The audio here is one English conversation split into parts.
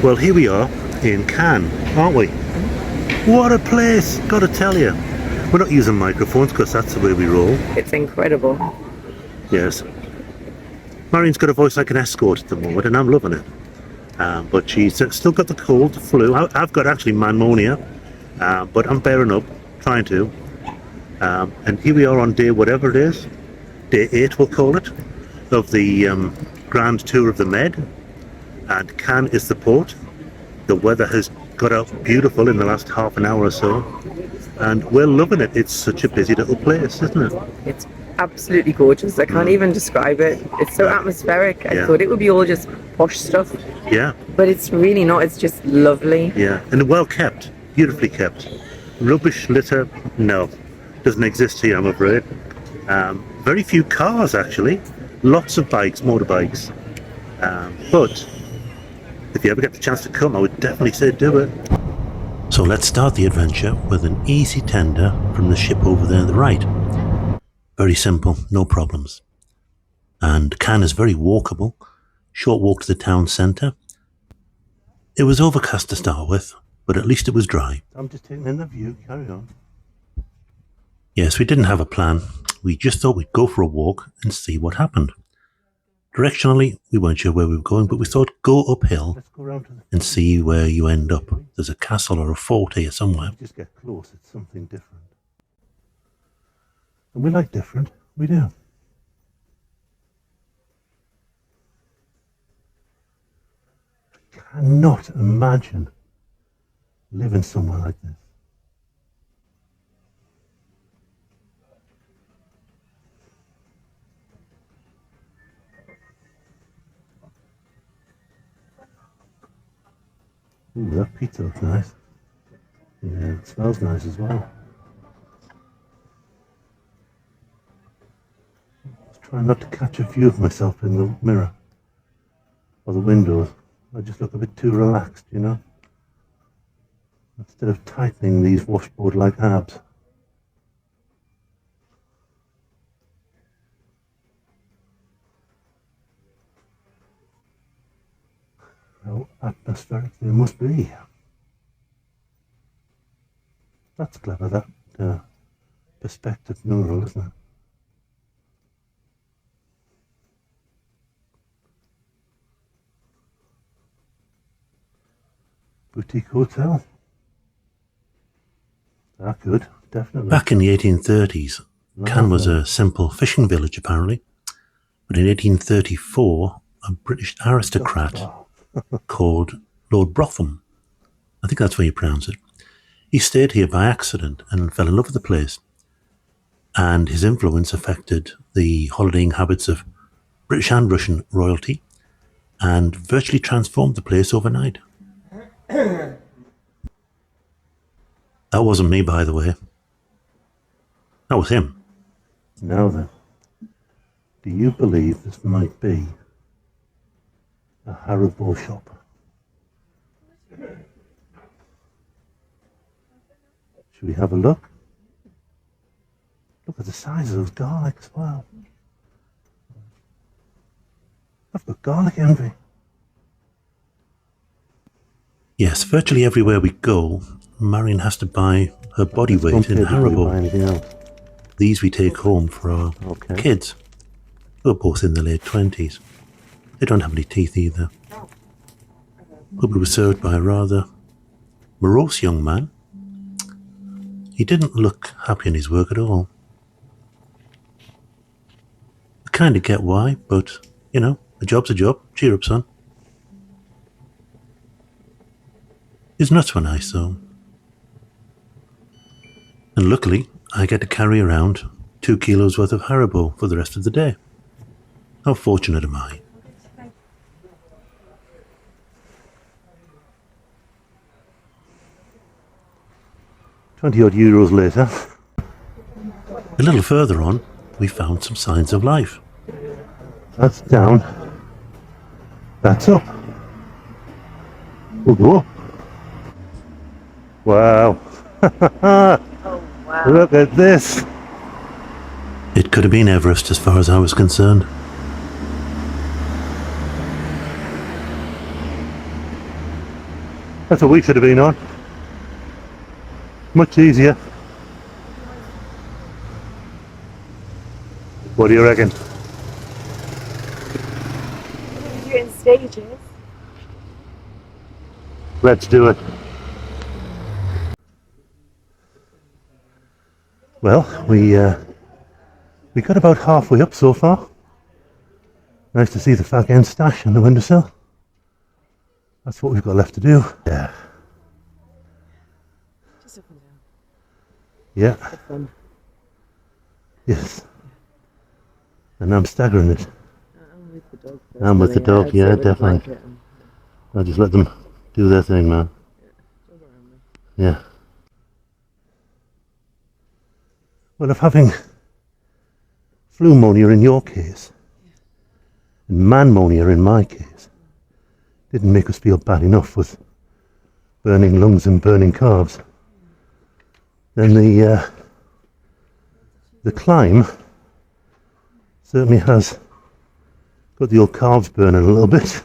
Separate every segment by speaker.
Speaker 1: Well, here we are in Cannes, aren't we? What a place, gotta tell you. We're not using microphones because that's the way we roll.
Speaker 2: It's incredible.
Speaker 1: Yes. Marion's got a voice like an escort at the moment and I'm loving it. But she's still got the cold, the flu. I've got actually pneumonia, but I'm bearing up, trying to. And here we are on day whatever it is, day 8 we'll call it, of the grand tour of the Med. And Cannes is the port. The weather has got out beautiful in the last half an hour or so, and we're loving it. It's such a busy little place, isn't it?
Speaker 2: It's absolutely gorgeous. I can't even describe it. It's so atmospheric. I thought it would be all just posh stuff.
Speaker 1: Yeah.
Speaker 2: But it's really not. It's just lovely.
Speaker 1: Yeah, and well kept, beautifully kept. Rubbish litter, no, doesn't exist here, I'm afraid. Very few cars, actually. Lots of bikes, motorbikes. But if you ever get the chance to come, I would definitely say do it. So let's start the adventure with an easy tender from the ship over there on the right. Very simple, no problems. And Cannes is very walkable. Short walk to the town centre. It was overcast to start with, but at least it was dry. I'm just taking in the view, carry on. Yes, we didn't have a plan. We just thought we'd go for a walk and see what happened. Directionally, we weren't sure where we were going, but we thought go uphill and see where you end up. There's a castle or a fort here somewhere. Just get close, it's something different. And we like different, we do. I cannot imagine living somewhere like this. Ooh, that pizza looks nice. Yeah, it smells nice as well. I was trying not to catch a view of myself in the mirror or the windows. I just look a bit too relaxed, you know, instead of tightening these washboard-like abs. How atmospheric they must be. That's clever, that perspective mural, isn't it? Boutique hotel. That good, definitely. Back in the 1830s, Cannes was a simple fishing village apparently. But in 1834, a British aristocrat called Lord Brotham, I think that's where you pronounce it, he stayed here by accident and fell in love with the place. And his influence affected the holidaying habits of British and Russian royalty and virtually transformed the place overnight. That wasn't me, by the way. That was him. Now then, do you believe this might be a Haribo shop? Should we have a look? Look at the size of those garlics as well. I've got garlic envy. Yes, virtually everywhere we go, Marion has to buy her body weight in Haribo. These we take home for our kids, who are both in their late 20s. They don't have any teeth either. But we were served by a rather morose young man. He didn't look happy in his work at all. I kind of get why, but, you know, a job's a job. Cheer up, son. His nuts were nice, though. And luckily, I get to carry around 2 kilos worth of Haribo for the rest of the day. How fortunate am I? €20 odd later. A little further on, we found some signs of life. That's down. That's up. We'll go up. Wow.
Speaker 2: Oh, wow.
Speaker 1: Look at this. It could have been Everest as far as I was concerned. That's what we should have been on. Much easier. What do you reckon?
Speaker 2: Do it in stages.
Speaker 1: Let's do it. Well, we got about halfway up so far. Nice to see the fag end stash on the windowsill. That's what we've got left to do. Yeah.
Speaker 2: Just up and down.
Speaker 1: Yeah.
Speaker 2: For fun.
Speaker 1: Yes. And I'm staggering it.
Speaker 2: I'm with the dog.
Speaker 1: I'm with the dog, yeah, definitely. I'll just let them do their thing, man. Yeah. Well, if having flu pneumonia in your case, and man pneumonia in my case, didn't make us feel bad enough with burning lungs and burning calves, then the climb certainly has got the old calves burning a little bit.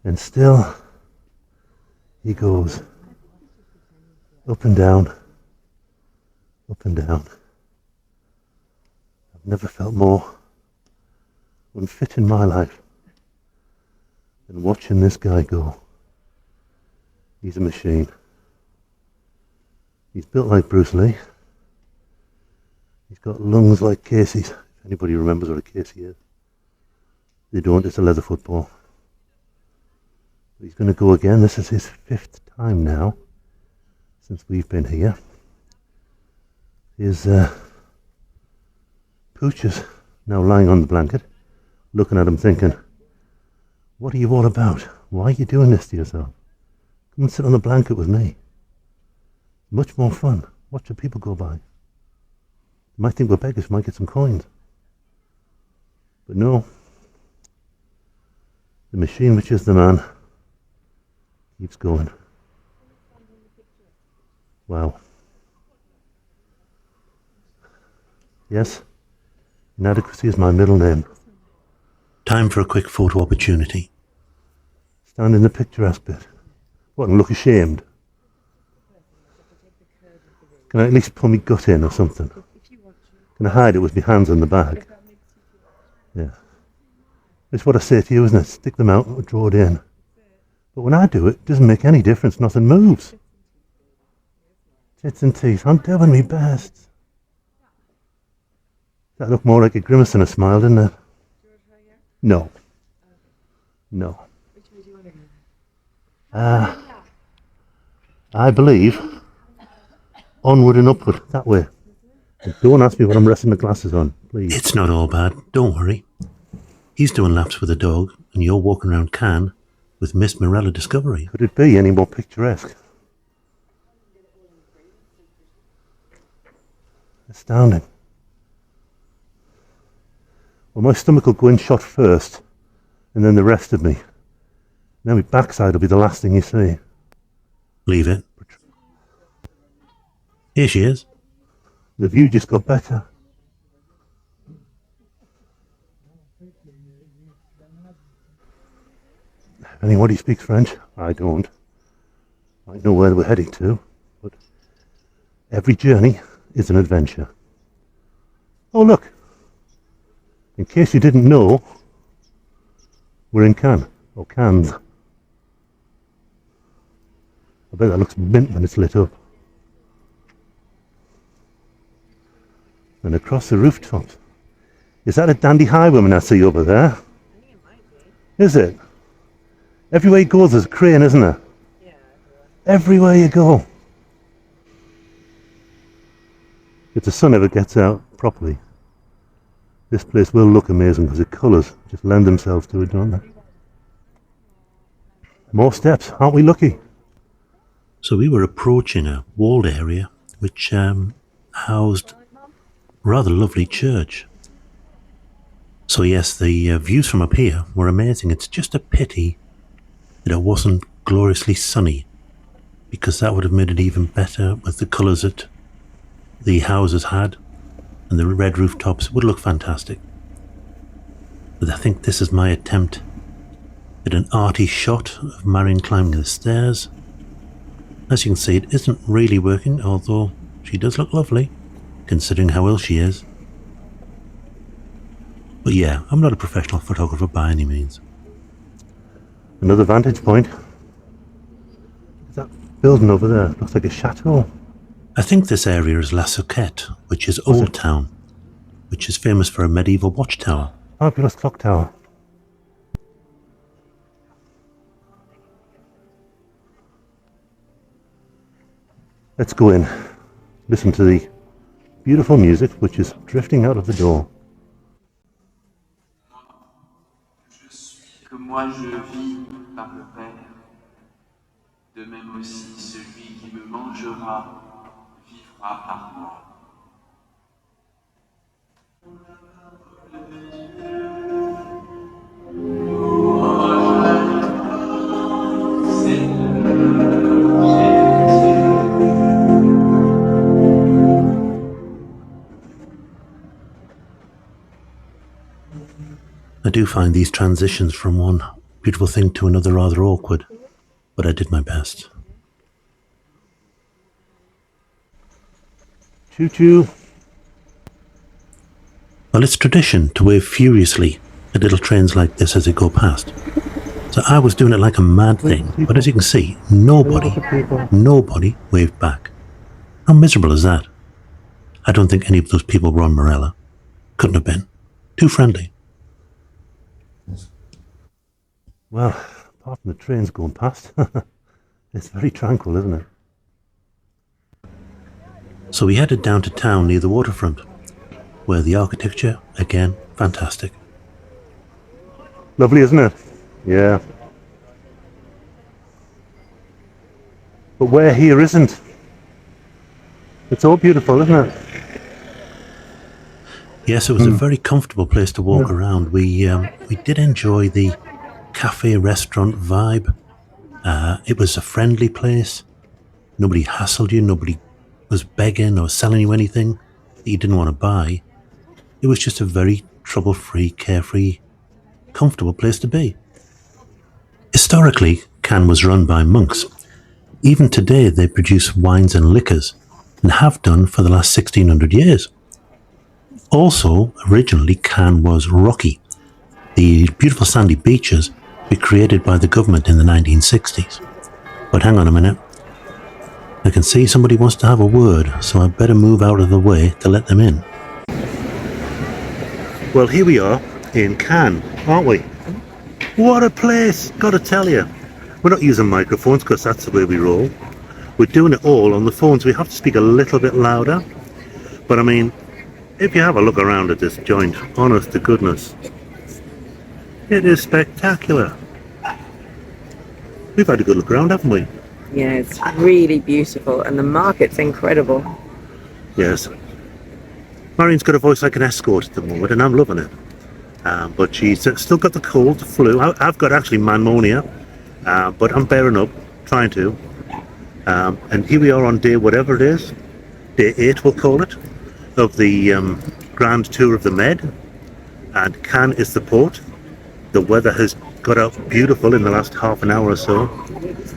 Speaker 1: And still he goes up and down, up and down. I've never felt more unfit in my life than watching this guy go. He's a machine. He's built like Bruce Lee. He's got lungs like Casey's. If anybody remembers what a Casey is. They don't, it's a leather football. But he's going to go again. This is his 5th time now since we've been here. His pooch is now lying on the blanket, looking at him thinking, what are you all about? Why are you doing this to yourself? Come and sit on the blanket with me. Much more fun. Watch the people go by. You might think we're beggars, might get some coins. But no. The machine, which is the man, keeps going. Wow. Yes, inadequacy is my middle name. Time for a quick photo opportunity. Stand in the picturesque bit. What, and look ashamed? Can I at least pull my gut in or something? Can I hide it with my hands on the bag? Yeah. It's what I say to you, isn't it? Stick them out or draw it in. But when I do it, it doesn't make any difference. Nothing moves. Tits and teeth. I'm doing my best. That looked more like a grimace than a smile, didn't it? No. No. I believe onward and upward, that way. And don't ask me what I'm resting the glasses on, please. It's not all bad, don't worry. He's doing laps with a dog, and you're walking around Cannes with Miss Marella Discovery. Could it be any more picturesque? Astounding. Well, my stomach will go in shot first, and then the rest of me. Now my backside will be the last thing you see. Leave it. Here she is. The view just got better. Anybody speaks French? I don't. I know where we're heading to, but every journey is an adventure. Oh look! In case you didn't know, we're in Cannes, or Cannes. I bet that looks mint when it's lit up. And across the rooftops. Is that a dandy highwayman I see over there? I think it might be. Is it? Everywhere you go there's a crane, isn't there? Yeah. Everywhere you go. If the sun ever gets out properly, this place will look amazing because the colours just lend themselves to it, don't they? More steps, aren't we lucky? So we were approaching a walled area which housed a rather lovely church. So yes, the views from up here were amazing. It's just a pity that it wasn't gloriously sunny, because that would have made it even better with the colours that the houses had and the red rooftops. It would look fantastic. But I think this is my attempt Did an arty shot of Marion climbing the stairs. As you can see, it isn't really working, although she does look lovely, considering how ill she is. But yeah, I'm not a professional photographer by any means. Another vantage point. That building over there looks like a chateau. I think this area is La Suquet, which is Old Town, which is famous for a medieval watchtower. Fabulous clock tower. Let's go in, listen to the beautiful music which is drifting out of the door.
Speaker 3: Que moi je vis par le Père, de même aussi celui qui me mangera vivra par moi.
Speaker 1: I do find these transitions from one beautiful thing to another rather awkward, but I did my best. Choo-choo! Well, it's tradition to wave furiously at little trains like this as they go past. So I was doing it like a mad thing, but as you can see, nobody waved back. How miserable is that? I don't think any of those people were on Marella. Couldn't have been. Too friendly. Well, apart from the trains going past, it's very tranquil, isn't it? So we headed down to town near the waterfront, where the architecture, again, fantastic. Lovely, isn't it? Yeah. But where here isn't? It's all beautiful, isn't it? Yes, it was a very comfortable place to walk around. We did enjoy the cafe restaurant vibe. It was a friendly place. Nobody hassled you. Nobody was begging or selling you anything that you didn't want to buy. It was just a very trouble-free, carefree, comfortable place to be. Historically, Cannes was run by monks. Even today, they produce wines and liquors, and have done for the last 1600 years. Also, originally, Cannes was rocky. The beautiful sandy beaches were created by the government in the 1960s. But hang on a minute. I can see somebody wants to have a word, so I better move out of the way to let them in. Well, here we are in Cannes, aren't we? What a place, gotta tell you. We're not using microphones because that's the way we roll. We're doing it all on the phones. We have to speak a little bit louder. But I mean, if you have a look around at this joint, honest to goodness, it is spectacular. We've had a good look around, haven't we?
Speaker 2: Yeah, it's really beautiful, and the market's incredible.
Speaker 1: Yes. Marion's got a voice like an escort at the moment, and I'm loving it. But she's still got the cold, the flu. I've got actually pneumonia, but I'm bearing up, trying to. And here we are on day whatever it is, day 8 we'll call it, of the grand tour of the Med. And Cannes is the port. The weather has got out beautiful in the last half an hour or so,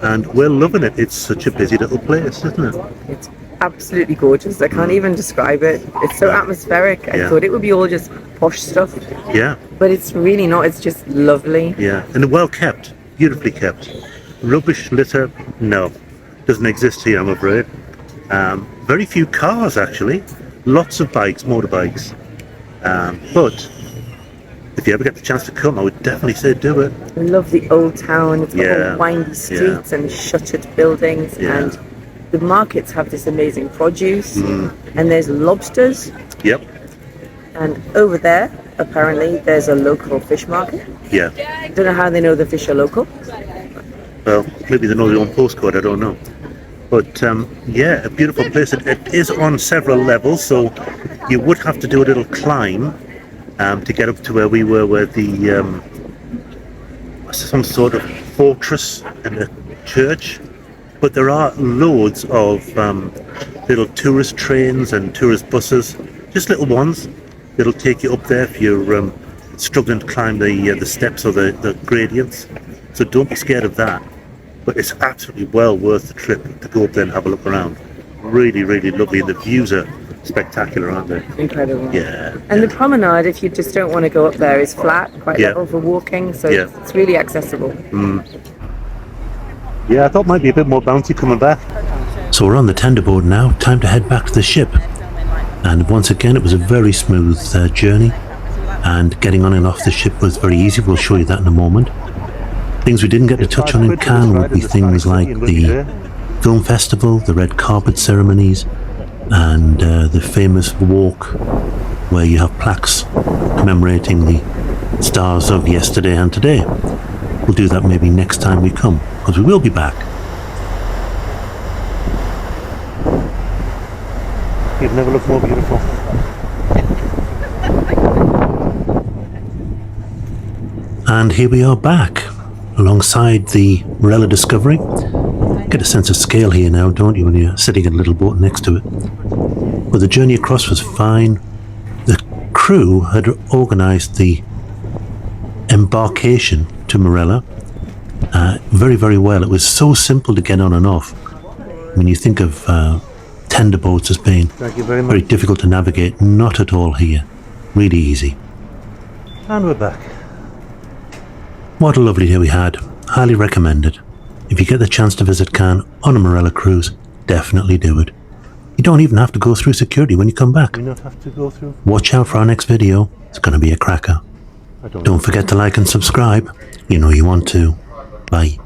Speaker 1: and we're loving it. It's such a busy little place, isn't it?
Speaker 2: It's absolutely gorgeous. I can't even describe it. It's so atmospheric. I thought it would be all just posh stuff.
Speaker 1: Yeah.
Speaker 2: But it's really not. It's just lovely.
Speaker 1: Yeah, and well kept, beautifully kept. Rubbish litter, no, doesn't exist here, I'm afraid. Very few cars, actually. Lots of bikes, motorbikes. But if you ever get the chance to come, I would definitely say do it.
Speaker 2: I love the old town. It's got all windy streets and shuttered buildings, and the markets have this amazing produce, and there's lobsters.
Speaker 1: Yep.
Speaker 2: And over there, apparently, there's a local fish market.
Speaker 1: Yeah.
Speaker 2: I don't know how they know the fish are local.
Speaker 1: Well, maybe they know their own postcode, I don't know. But yeah, a beautiful place. It is on several levels, so you would have to do a little climb to get up to where we were, where the some sort of fortress and a church. But there are loads of little tourist trains and tourist buses, just little ones. It'll take you up there if you're struggling to climb the steps or the gradients. So don't be scared of that. But it's absolutely well worth the trip to go up there and have a look around. Really, really lovely, and the views are spectacular, aren't they?
Speaker 2: Incredible.
Speaker 1: Yeah.
Speaker 2: And the promenade, if you just don't want to go up there, is flat, quite level for walking, so it's really accessible.
Speaker 1: Yeah, I thought it might be a bit more bouncy coming back. So we're on the tender boat now, time to head back to the ship. And once again, it was a very smooth journey, and getting on and off the ship was very easy. We'll show you that in a moment. Things we didn't get to touch on in Cannes would be things like the film festival, the red carpet ceremonies, and the famous walk where you have plaques commemorating the stars of yesterday and today. We'll do that maybe next time we come, because we will be back. You've never looked more beautiful. And here we are back alongside the Marella Discovery. Get a sense of scale here now, don't you, when you're sitting in a little boat next to it. Well, the journey across was fine. The crew had organised the embarkation to Marella very, very well. It was so simple to get on and off. When you think of tender boats as being very difficult to navigate, not at all here. Really easy. And we're back. What a lovely day we had. Highly recommended. If you get the chance to visit Cannes on a Marella cruise, definitely do it. You don't even have to go through security when you come back. Do you not have to go through?
Speaker 2: Watch out for our next video. It's going to be a cracker. Don't forget to like and subscribe. You know you want to. Bye.